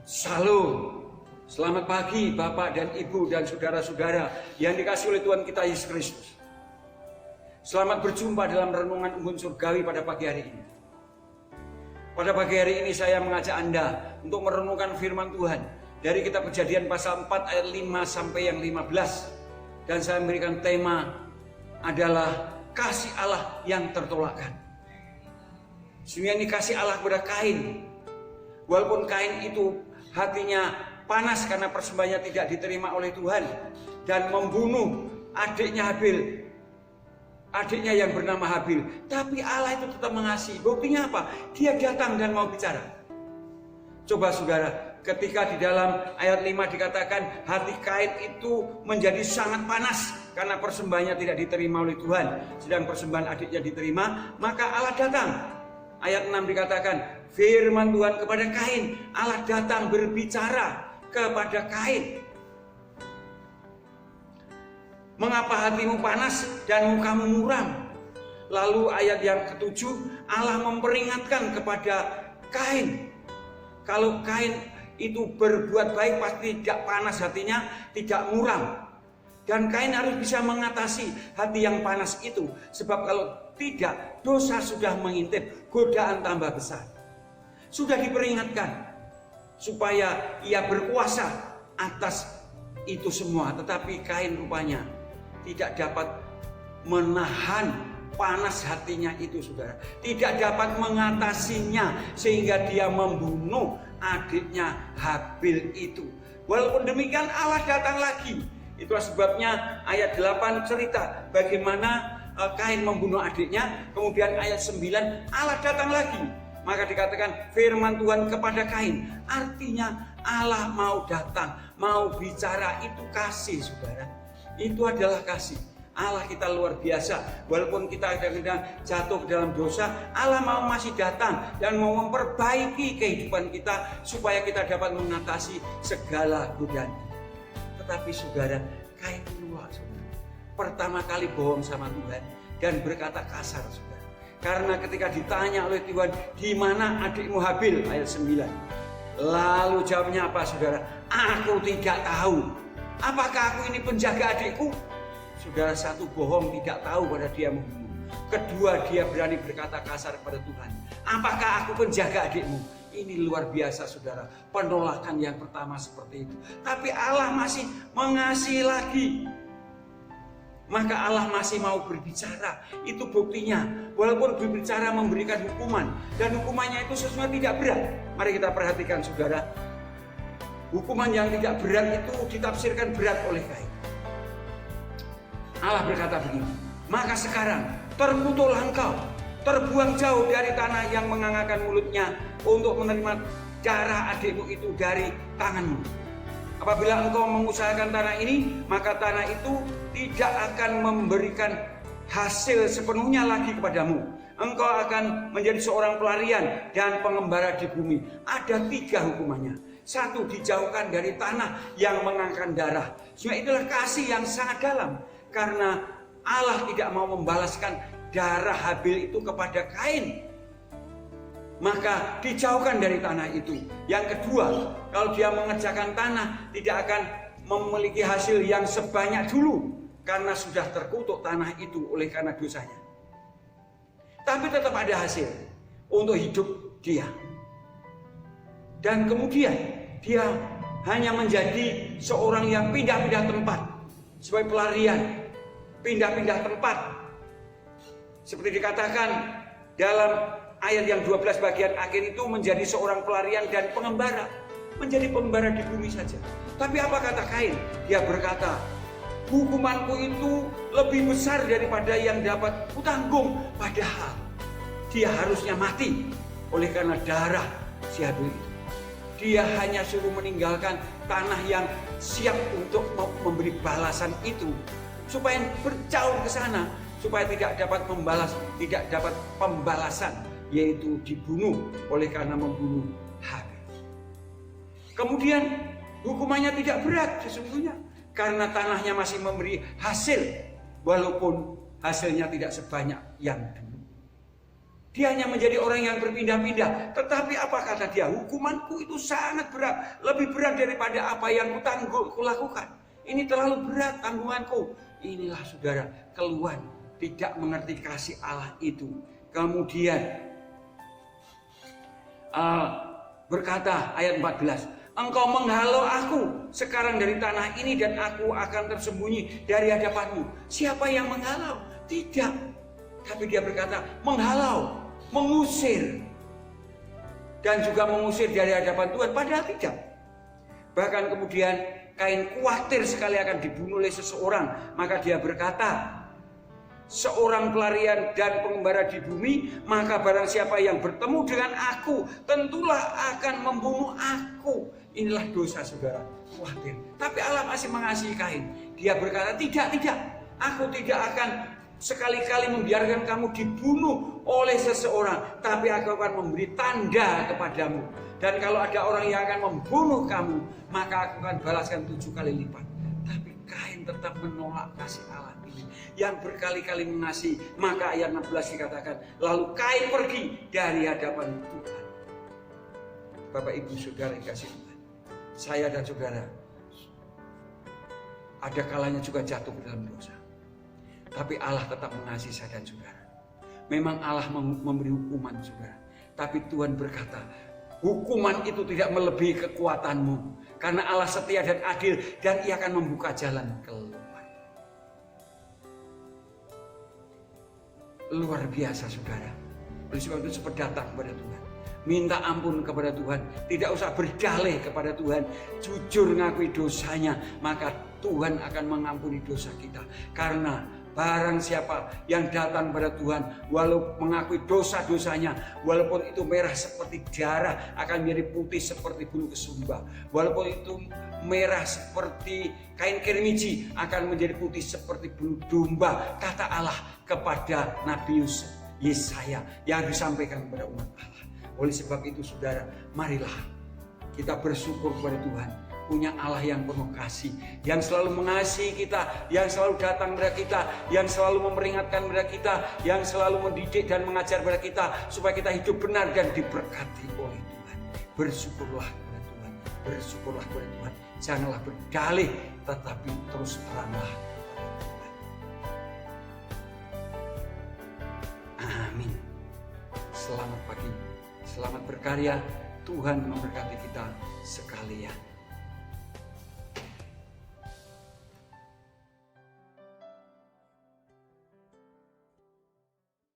Salam, selamat pagi Bapak dan Ibu dan saudara-saudara yang dikasihi oleh Tuhan kita Yesus Kristus. Selamat berjumpa dalam renungan embun surgawi pada pagi hari ini. Pada pagi hari ini saya mengajak Anda untuk merenungkan firman Tuhan dari kitab Kejadian pasal 4 ayat 5 sampai yang 15. Dan saya memberikan tema adalah kasih Allah yang tertolakkan. Sebenarnya ini kasih Allah kepada Kain. Walaupun Kain itu hatinya panas karena persembahannya tidak diterima oleh Tuhan dan membunuh adiknya Habil, adiknya yang bernama Habil, tapi Allah itu tetap mengasihi. Buktinya apa? Dia datang dan mau bicara. Coba saudara, ketika di dalam ayat 5 dikatakan hati Kain itu menjadi sangat panas karena persembahannya tidak diterima oleh Tuhan, sedang persembahan adiknya diterima, maka Allah datang. Ayat 6 dikatakan, firman Tuhan kepada Kain, Allah datang berbicara kepada Kain. Mengapa hatimu panas dan mukamu muram? Lalu ayat yang ke-7, Allah memperingatkan kepada Kain. Kalau Kain itu berbuat baik pasti tidak panas hatinya, tidak muram. Dan Kain harus bisa mengatasi hati yang panas itu. Sebab kalau tidak, dosa sudah mengintip, godaan tambah besar. Sudah diperingatkan supaya ia berkuasa atas itu semua. Tetapi Kain rupanya tidak dapat menahan panas hatinya itu, saudara. Tidak dapat mengatasinya sehingga dia membunuh adiknya Habil itu. Walaupun demikian Allah datang lagi. Itulah sebabnya ayat 8 cerita bagaimana Kain membunuh adiknya. Kemudian ayat 9 Allah datang lagi. Maka dikatakan firman Tuhan kepada Kain. Artinya Allah mau datang, mau bicara. Itu kasih, saudara. Itu adalah kasih. Allah kita luar biasa. Walaupun kita kadang-kadang jatuh ke dalam dosa, Allah mau masih datang dan mau memperbaiki kehidupan kita supaya kita dapat mengatasi segala godaan. Tetapi saudara, Kain keluar, saudara. Pertama kali bohong sama Tuhan dan berkata kasar, saudara. Karena ketika ditanya oleh Tuhan, di mana adikmu Habil? Ayat 9. Lalu jawabnya apa, saudara? Aku tidak tahu. Apakah aku ini penjaga adikku? Saudara, satu bohong tidak tahu pada dia membunuh. Kedua, dia berani berkata kasar kepada Tuhan. Apakah aku penjaga adikmu? Ini luar biasa, saudara. Penolakan yang pertama seperti itu. Tapi Allah masih mengasihi lagi. Maka Allah masih mau berbicara. Itu buktinya. Walaupun berbicara memberikan hukuman. Dan hukumannya itu sesuatu tidak berat. Mari kita perhatikan, saudara. Hukuman yang tidak berat itu ditafsirkan berat oleh Kain. Allah berkata begini. Maka sekarang terkutuklah engkau, terbuang jauh dari tanah yang mengangangkan mulutnya untuk menerima darah adikmu itu dari tanganmu. Apabila engkau mengusahakan tanah ini, maka tanah itu tidak akan memberikan hasil sepenuhnya lagi kepadamu. Engkau akan menjadi seorang pelarian dan pengembara di bumi. Ada 3 hukumannya. 1, dijauhkan dari tanah yang mengangkat darah. Sebenarnya itulah kasih yang sangat dalam. Karena Allah tidak mau membalaskan darah Habil itu kepada Kain. Maka dijauhkan dari tanah itu. Yang kedua, kalau dia mengerjakan tanah, tidak akan memiliki hasil yang sebanyak dulu. Karena sudah terkutuk tanah itu oleh karena dosanya. Tapi tetap ada hasil untuk hidup dia. Dan kemudian dia hanya menjadi seorang yang pindah-pindah tempat. Sebagai pelarian, pindah-pindah tempat. Seperti dikatakan dalam ayat yang 12 bagian akhir itu menjadi seorang pelarian dan pengembara. Menjadi pengembara di bumi saja. Tapi apa kata Kain? Dia berkata, hukumanku itu lebih besar daripada yang dapat kutanggung. Padahal dia harusnya mati oleh karena darah si Habil itu. Dia hanya suruh meninggalkan tanah yang siap untuk memberi balasan itu. Supaya berjauh ke sana. Supaya tidak dapat pembalasan. Yaitu dibunuh oleh karena membunuh Habil. Kemudian hukumannya tidak berat sesungguhnya. Karena tanahnya masih memberi hasil. Walaupun hasilnya tidak sebanyak yang dulu. Dia hanya menjadi orang yang berpindah-pindah. Tetapi apa kata dia? Hukumanku itu sangat berat. Lebih berat daripada apa yang kulakukan. Ini terlalu berat tanggunganku. Inilah saudara, keluhan tidak mengerti kasih Allah itu. Kemudian berkata ayat 14, engkau menghalau aku sekarang dari tanah ini dan aku akan tersembunyi dari hadapanmu. Siapa yang menghalau? Tidak. Tapi dia berkata menghalau, mengusir. Dan juga mengusir dari hadapan Tuhan. Padahal tidak. Bahkan kemudian Kain khawatir sekali akan dibunuh oleh seseorang. Maka dia berkata, seorang pelarian dan pengembara di bumi, maka barang siapa yang bertemu dengan aku, tentulah akan membunuh aku. Inilah dosa saudara, khawatir. Tapi Allah masih mengasihi Kain. Dia berkata, tidak, aku tidak akan sekali-kali membiarkan kamu dibunuh oleh seseorang, tapi aku akan memberi tanda kepadamu. Dan kalau ada orang yang akan membunuh kamu, maka aku akan balaskan 7 kali lipat. Tapi Kain tetap menolak kasih Allah ini yang berkali-kali mengasihi. Maka ayat 16 dikatakan, lalu Kain pergi dari hadapan Tuhan. Bapak Ibu Saudara yang kasih Tuhan, saya dan saudara ada kalanya juga jatuh ke dalam dosa. Tapi Allah tetap mengasihi saya dan saudara. Memang Allah memberi hukuman saudara, tapi Tuhan berkata, hukuman itu tidak melebihi kekuatanmu. Karena Allah setia dan adil, dan Ia akan membuka jalan keluar. Luar biasa saudara. Oleh sebab itu cepat datang kepada Tuhan. Minta ampun kepada Tuhan. Tidak usah berdalih kepada Tuhan. Jujur ngakui dosanya. Maka Tuhan akan mengampuni dosa kita. Karena barang siapa yang datang kepada Tuhan, walau mengakui dosa-dosanya, walaupun itu merah seperti darah, akan menjadi putih seperti bulu kesumba. Walaupun itu merah seperti kain kirmizi, akan menjadi putih seperti bulu domba. Kata Allah kepada Nabi Yesaya yang disampaikan kepada umat Allah. Oleh sebab itu saudara, marilah kita bersyukur kepada Tuhan. Punya Allah yang penuh kasih, yang selalu mengasihi kita, yang selalu datang kepada kita, yang selalu memperingatkan kepada kita, yang selalu mendidik dan mengajar kepada kita, supaya kita hidup benar dan diberkati oleh Tuhan. Bersyukurlah kepada Tuhan, bersyukurlah kepada Tuhan. Janganlah berdalih, tetapi terus teranglah kepada Tuhan. Amin. Selamat pagi, selamat berkarya. Tuhan memberkati kita sekalian.